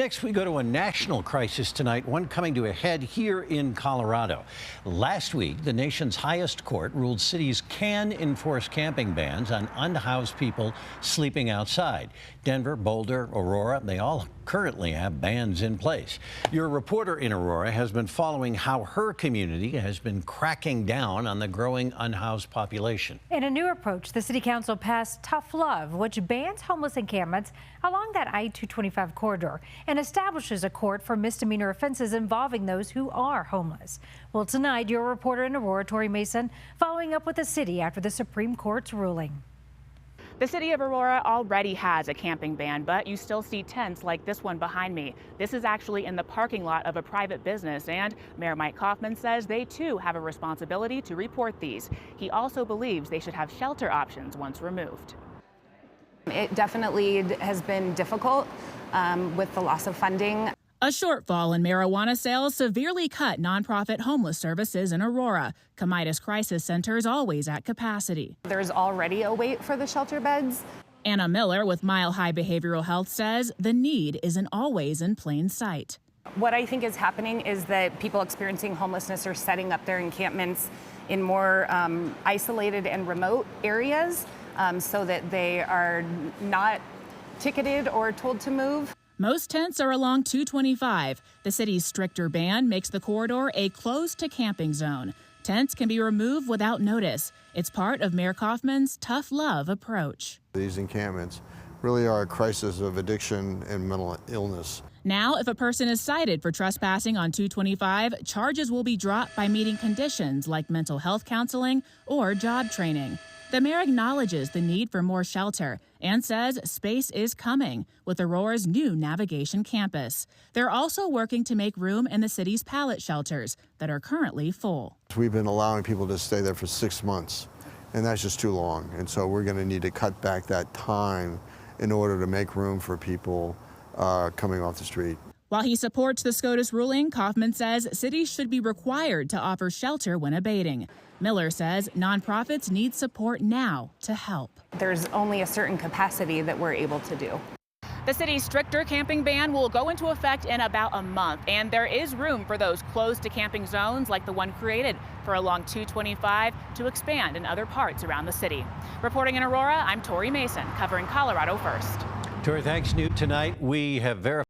Next, we go to a national crisis tonight, one coming to a head here in Colorado. Last week, the nation's highest court ruled cities can enforce camping bans on unhoused people sleeping outside. Denver, Boulder, Aurora, they all currently have bans in place. Your reporter in Aurora has been following how her community has been cracking down on the growing unhoused population. In a new approach, the city council passed Tough Love, which bans homeless encampments along that I-225 corridor and establishes a court for misdemeanor offenses involving those who are homeless. Well, tonight, your reporter in Aurora, Tori Mason, following up with the city after the Supreme Court's ruling. The city of Aurora already has a camping ban, but you still see tents like this one behind me. This is actually in the parking lot of a private business, and Mayor Mike Kaufman says they too have a responsibility to report these. He also believes they should have shelter options once removed. It definitely has been difficult with the loss of funding. A shortfall in marijuana sales severely cut nonprofit homeless services in Aurora. Comitas Crisis Center is always at capacity. There's already a wait for the shelter beds. Anna Miller with Mile High Behavioral Health says the need isn't always in plain sight. What I think is happening is that people experiencing homelessness are setting up their encampments in more isolated and remote areas so that they are not ticketed or told to move. Most tents are along 225. The city's stricter ban makes the corridor a closed-to-camping zone. Tents can be removed without notice. It's part of Mayor Kaufman's Tough Love approach. These encampments really are a crisis of addiction and mental illness. Now, if a person is cited for trespassing on 225, charges will be dropped by meeting conditions like mental health counseling or job training. The mayor acknowledges the need for more shelter and says space is coming with Aurora's new navigation campus. They're also working to make room in the city's pallet shelters that are currently full. We've been allowing people to stay there for 6 months, and that's just too long. And so we're going to need to cut back that time in order to make room for people coming off the street. While he supports the SCOTUS ruling, Kaufman says cities should be required to offer shelter when abating. Miller says nonprofits need support now to help. There's only a certain capacity that we're able to do. The city's stricter camping ban will go into effect in about a month, and there is room for those closed-to-camping zones like the one created for along 225 to expand in other parts around the city. Reporting in Aurora, I'm Tori Mason, covering Colorado First. Tori, thanks. New tonight, we have verified